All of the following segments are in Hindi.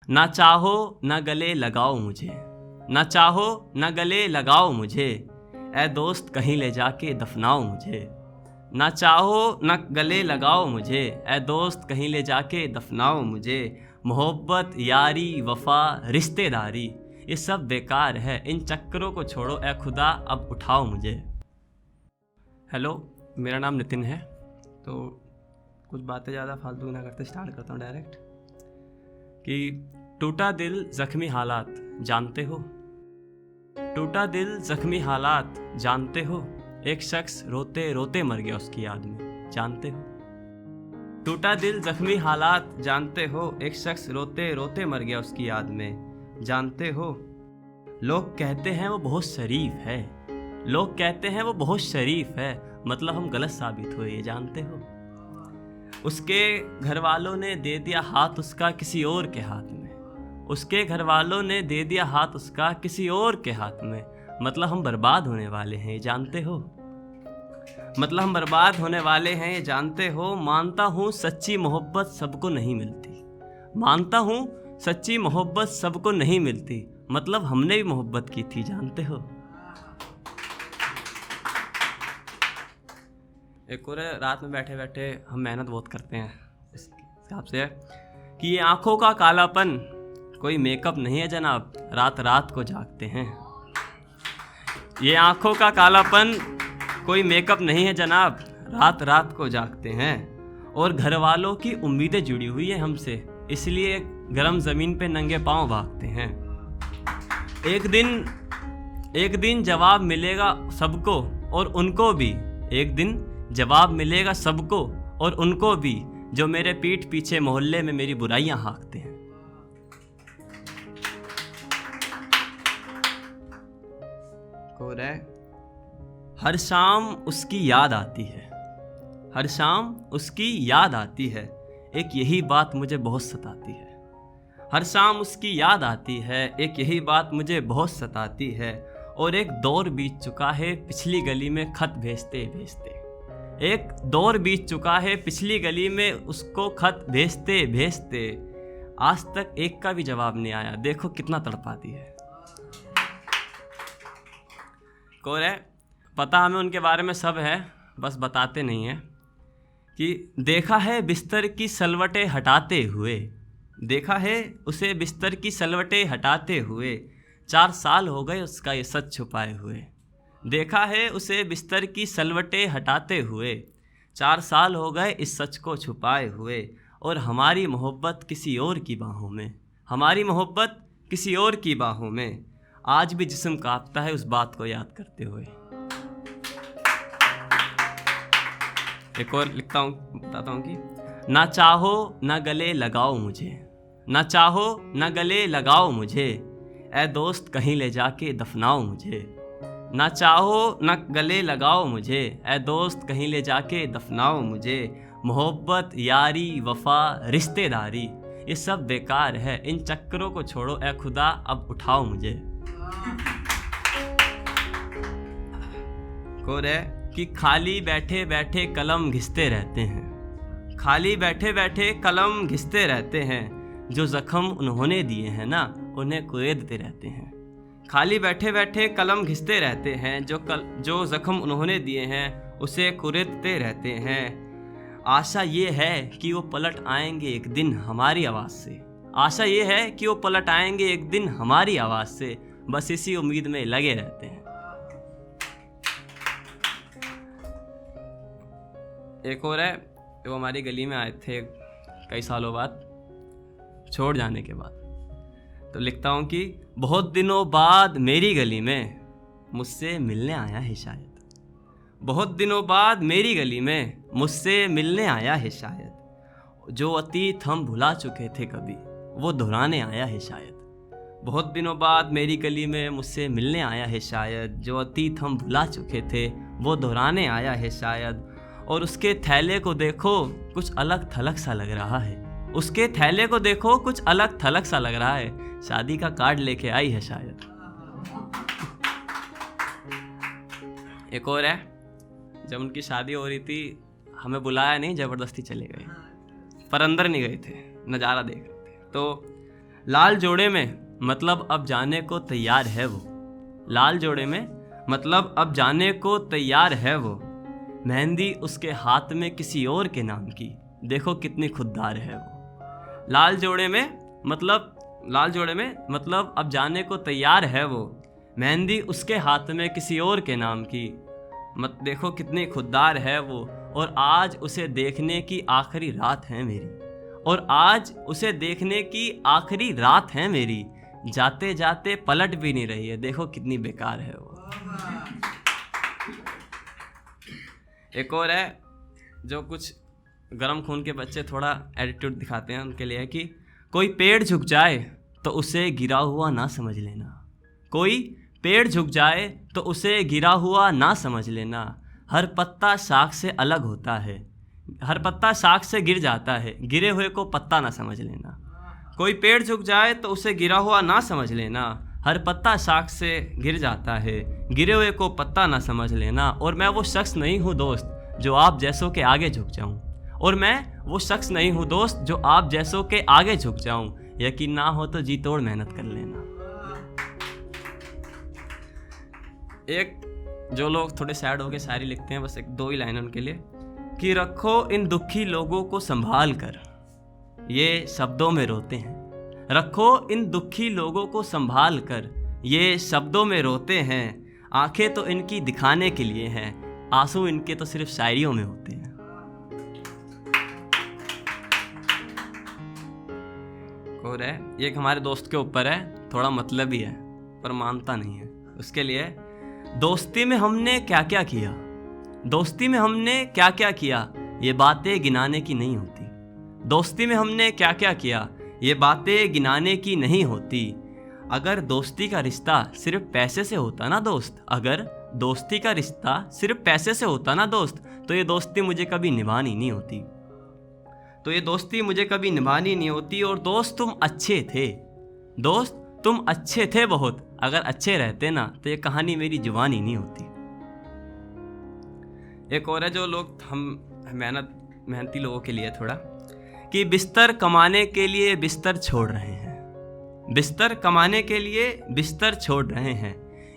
ना चाहो ना गले लगाओ मुझे, ना चाहो ना गले लगाओ मुझे, ऐ दोस्त कहीं ले जाके दफनाओ मुझे। ना चाहो ना गले लगाओ मुझे, ऐ दोस्त कहीं ले जाके दफनाओ मुझे। मोहब्बत यारी वफा रिश्तेदारी ये सब बेकार है, इन चक्करों को छोड़ो ऐ खुदा अब उठाओ मुझे। हेलो, मेरा नाम नितिन है। तो कुछ बातें ज़्यादा फालतू ना करते स्टार्ट करता हूँ डायरेक्ट कि टूटा दिल ज़ख्मी हालात जानते हो, टूटा दिल ज़ख्मी हालात जानते हो, एक शख्स रोते रोते मर गया उसकी याद में जानते हो। टूटा दिल ज़ख्मी हालात जानते हो, एक शख्स रोते रोते मर गया उसकी याद में जानते हो। लोग कहते हैं वो बहुत शरीफ है, लोग कहते हैं वो बहुत शरीफ है, मतलब हम गलत साबित हुए ये जानते हो। उसके घर वालों ने दे दिया हाथ उसका किसी और के हाथ में, उसके घर वालों ने दे दिया हाथ उसका किसी और के हाथ में, मतलब हम बर्बाद होने वाले हैं ये जानते हो। मतलब हम बर्बाद होने वाले हैं ये जानते हो। मानता हूँ सच्ची मोहब्बत सबको नहीं मिलती, मानता हूँ सच्ची मोहब्बत सबको नहीं मिलती, मतलब हमने भी मोहब्बत की थी जानते हो। एक और रात में बैठे बैठे हम मेहनत बहुत करते हैं इस हिसाब से कि ये आँखों का कालापन कोई मेकअप नहीं है जनाब, रात रात को जागते हैं। ये आँखों का कालापन कोई मेकअप नहीं है जनाब, रात रात को जागते हैं। और घर वालों की उम्मीदें जुड़ी हुई है हमसे, इसलिए गर्म ज़मीन पे नंगे पाँव भागते हैं। एक दिन जवाब मिलेगा सबको और उनको भी, एक दिन जवाब मिलेगा सबको और उनको भी जो मेरे पीठ पीछे मोहल्ले में मेरी बुराइयां हाँकते हैं। और है हर शाम उसकी याद आती है, हर शाम उसकी याद आती है, एक यही बात मुझे बहुत सताती है। हर शाम उसकी याद आती है, एक यही बात मुझे बहुत सताती है। और एक दौर बीत चुका है पिछली गली में खत भेजते भेजते, एक दौर बीत चुका है पिछली गली में उसको खत भेजते भेजते, आज तक एक का भी जवाब नहीं आया, देखो कितना तड़पाती है। कौन है पता हमें उनके बारे में सब है, बस बताते नहीं हैं कि देखा है बिस्तर की सलवटें हटाते हुए, देखा है उसे बिस्तर की सलवटें हटाते हुए, 4 साल हो गए उसका ये सच छुपाए हुए। देखा है उसे बिस्तर की सलवटें हटाते हुए, 4 साल हो गए इस सच को छुपाए हुए। और हमारी मोहब्बत किसी और की बाहों में, हमारी मोहब्बत किसी और की बाहों में, आज भी जिस्म कांपता है उस बात को याद करते हुए। एक और लिखता हूँ, बताता हूँ कि ना चाहो ना गले लगाओ मुझे, ना चाहो ना गले लगाओ मुझे, ऐ दोस्त कहीं ले जाके दफनाओ मुझे। ना चाहो ना गले लगाओ मुझे, ऐ दोस्त कहीं ले जाके दफनाओ मुझे। मोहब्बत यारी वफा रिश्तेदारी ये सब बेकार है, इन चक्करों को छोड़ो ऐ खुदा अब उठाओ मुझे। और है कि खाली बैठे बैठे कलम घिसते रहते हैं, खाली बैठे बैठे कलम घिसते रहते हैं, जो जख्म उन्होंने दिए हैं ना उन्हें कुरेदते रहते हैं। खाली बैठे बैठे कलम घिसते रहते हैं, जो जख्म उन्होंने दिए हैं उसे कुरेदते रहते हैं। आशा ये है कि वो पलट आएंगे एक दिन हमारी आवाज़ से, आशा ये है कि वो पलट आएंगे एक दिन हमारी आवाज़ से, बस इसी उम्मीद में लगे रहते हैं। एक और है, वो हमारी गली में आए थे कई सालों बाद छोड़ जाने के बाद। तो लिखता हूँ कि बहुत दिनों बाद मेरी गली में मुझसे मिलने आया है शायद, बहुत दिनों बाद मेरी गली में मुझसे मिलने आया है शायद, जो अतीत हम भुला चुके थे कभी वो दोहराने आया है शायद। बहुत दिनों बाद मेरी गली में मुझसे मिलने आया है शायद, जो अतीत हम भुला चुके थे वो दोहराने आया है शायद। और उसके थैले को देखो कुछ अलग थलग सा लग रहा है, उसके थैले को देखो कुछ अलग थलग सा लग रहा है, शादी का कार्ड लेके आई है शायद। एक और है, जब उनकी शादी हो रही थी हमें बुलाया नहीं, ज़बरदस्ती चले गए, पर अंदर नहीं गए थे, नज़ारा देख रहे थे। तो लाल जोड़े में मतलब अब जाने को तैयार है वो, लाल जोड़े में मतलब अब जाने को तैयार है वो, मेहंदी उसके हाथ में किसी और के नाम की, देखो कितनी खुददार है वो। लाल जोड़े में मतलब अब जाने को तैयार है वो, मेहंदी उसके हाथ में किसी और के नाम की, मत देखो कितनी खुददार है वो। और आज उसे देखने की आखिरी रात है मेरी, और आज उसे देखने की आखिरी रात है मेरी, जाते जाते पलट भी नहीं रही है, देखो कितनी बेकार है वो। एक और है जो कुछ गर्म खून के बच्चे थोड़ा एटीट्यूड दिखाते हैं, उनके लिए है कि कोई पेड़ झुक जाए तो उसे गिरा हुआ ना समझ लेना, कोई पेड़ झुक जाए तो उसे गिरा हुआ ना समझ लेना, हर पत्ता शाख से अलग होता है, हर पत्ता शाख से गिर जाता है, गिरे हुए को पत्ता ना समझ लेना। कोई पेड़ झुक जाए तो उसे गिरा हुआ ना समझ लेना, हर पत्ता शाख से गिर जाता है, गिरे हुए को पत्ता ना समझ लेना। और मैं वो शख्स नहीं हूँ दोस्त जो आप जैसों के आगे झुक जाऊँ, और मैं वो शख्स नहीं हूँ दोस्त जो आप जैसों के आगे झुक जाऊँ, यकीन ना हो तो जी तोड़ मेहनत कर लेना। एक जो लोग थोड़े सैड होके शायरी लिखते हैं, बस एक दो ही लाइन उनके लिए कि रखो इन दुखी लोगों को संभाल कर, ये शब्दों में रोते हैं, रखो इन दुखी लोगों को संभाल कर, ये शब्दों में रोते हैं, आंखें तो इनकी दिखाने के लिए हैं, आंसू इनके तो सिर्फ शायरियों में होते हैं। और है ये एक हमारे दोस्त के ऊपर है, थोड़ा मतलब ही है पर मानता नहीं है। उसके लिए दोस्ती में हमने क्या क्या किया, दोस्ती में हमने क्या क्या किया, ये बातें गिनाने की नहीं होती, दोस्ती में हमने क्या क्या किया, ये बातें गिनाने की नहीं होती। अगर दोस्ती का रिश्ता सिर्फ पैसे से होता ना दोस्त, अगर दोस्ती का रिश्ता सिर्फ पैसे से होता ना दोस्त, तो ये दोस्ती मुझे कभी निभानी नहीं होती, तो ये दोस्ती मुझे कभी निभानी नहीं होती। और दोस्त तुम अच्छे थे, दोस्त तुम अच्छे थे बहुत, अगर अच्छे रहते ना तो ये कहानी मेरी जुबानी नहीं होती। एक और है जो लोग हम मेहनती लोगों के लिए थोड़ा कि बिस्तर कमाने के लिए बिस्तर छोड़ रहे हैं, बिस्तर कमाने के लिए बिस्तर छोड़ रहे हैं,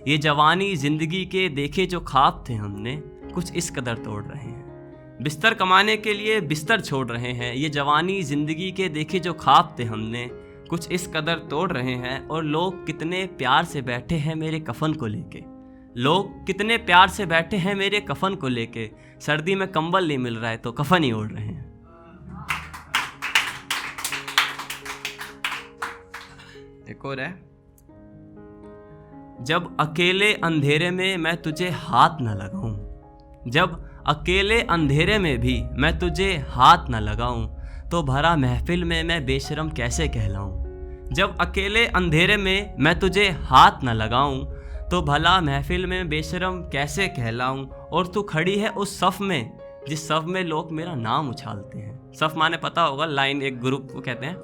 ये जवानी जिंदगी के देखे जो ख्वाब थे हमने कुछ इस कदर तोड़ रहे हैं, बिस्तर कमाने के लिए बिस्तर छोड़ रहे हैं, ये जवानी जिंदगी के देखे जो ख्वाब थे हमने कुछ इस कदर तोड़ रहे हैं। और लोग कितने प्यार से बैठे हैं मेरे कफन को लेके, लोग कितने प्यार से बैठे हैं मेरे कफन को लेके, सर्दी में कंबल नहीं मिल रहा है तो कफन ही ओढ़ रहे हैं। एक और है जब अकेले अंधेरे में मैं तुझे हाथ न लगाऊं, जब अकेले अंधेरे में भी मैं तुझे हाथ न लगाऊं, तो भरा महफिल में मैं बेशरम कैसे कहलाऊं, जब अकेले अंधेरे में मैं तुझे हाथ न लगाऊं, तो भला महफिल में बेशरम कैसे कहलाऊं। और तू खड़ी है उस सफ़ में जिस सफ़ में लोग मेरा नाम उछालते हैं, सफ़ माने पता होगा, लाइन एक ग्रुप को कहते हैं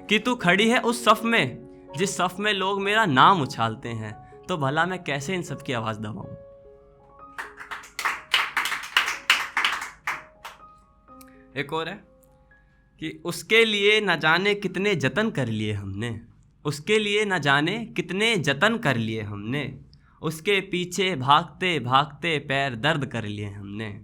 कि तू खड़ी है उस सफ़ में जिस सफ़ में लोग मेरा नाम उछालते हैं, तो भला मैं कैसे इन सब की आवाज़ दबाऊं। एक और है कि उसके लिए न जाने कितने जतन कर लिए हमने, उसके लिए न जाने कितने जतन कर लिए हमने, उसके पीछे भागते भागते पैर दर्द कर लिए हमने,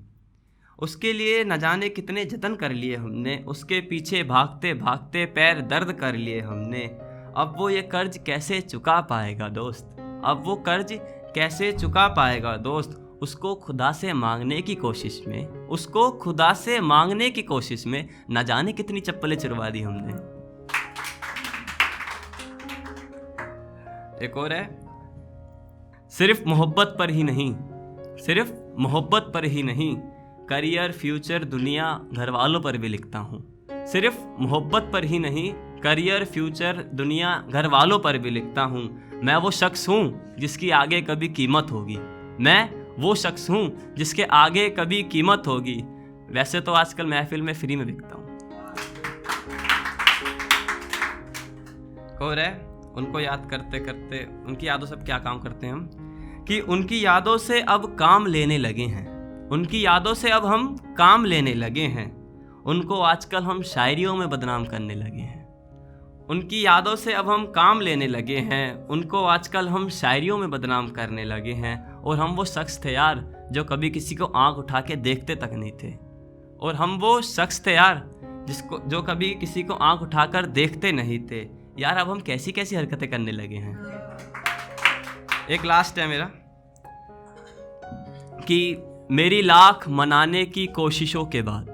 उसके लिए न जाने कितने जतन कर लिए हमने, उसके पीछे भागते भागते पैर दर्द कर लिए हमने। अब वो ये कर्ज कैसे चुका पाएगा दोस्त, अब वो कर्ज कैसे चुका पाएगा दोस्त, उसको खुदा से मांगने की कोशिश में, उसको खुदा से मांगने की कोशिश में न जाने कितनी चप्पलें चुरवा दी हमने। एक और है सिर्फ मोहब्बत पर ही नहीं, सिर्फ मोहब्बत पर ही नहीं, करियर फ्यूचर दुनिया घर वालों पर भी लिखता हूँ, सिर्फ मोहब्बत पर ही नहीं, करियर फ्यूचर दुनिया घर वालों पर भी लिखता हूँ। मैं वो शख्स हूँ जिसकी आगे कभी कीमत होगी, मैं वो शख्स हूँ जिसके आगे कभी कीमत होगी। वैसे तो आजकल महफिल में फ्री में बिकता हूँ। और है उनको याद करते करते, उनकी यादों से अब क्या काम करते हैं हम कि उनकी यादों से अब काम लेने लगे हैं, उनकी यादों से अब हम काम लेने लगे हैं, उनको आजकल हम शायरियों में बदनाम करने लगे हैं, उनकी यादों से अब हम काम लेने लगे हैं, उनको आजकल हम शायरियों में बदनाम करने लगे हैं। और हम वो शख्स थे यार जो कभी किसी को आंख उठा के देखते तक नहीं थे। और हम वो शख्स थे यार जो कभी किसी को आंख उठाकर देखते नहीं थे। यार अब हम कैसी कैसी हरकतें करने लगे हैं। एक लास्ट है मेरा कि मेरी लाख मनाने की कोशिशों के बाद,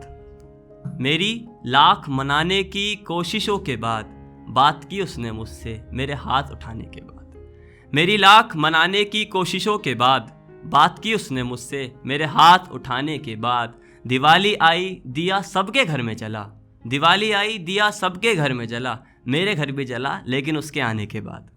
मेरी लाख मनाने की कोशिशों के बाद बात की उसने मुझसे मेरे हाथ उठाने के बाद। मेरी लाख मनाने की कोशिशों के बाद बात की उसने मुझसे मेरे हाथ उठाने के बाद। दिवाली आई दिया सबके घर में जला, दिवाली आई दिया सबके घर में जला, मेरे घर भी जला लेकिन उसके आने के बाद।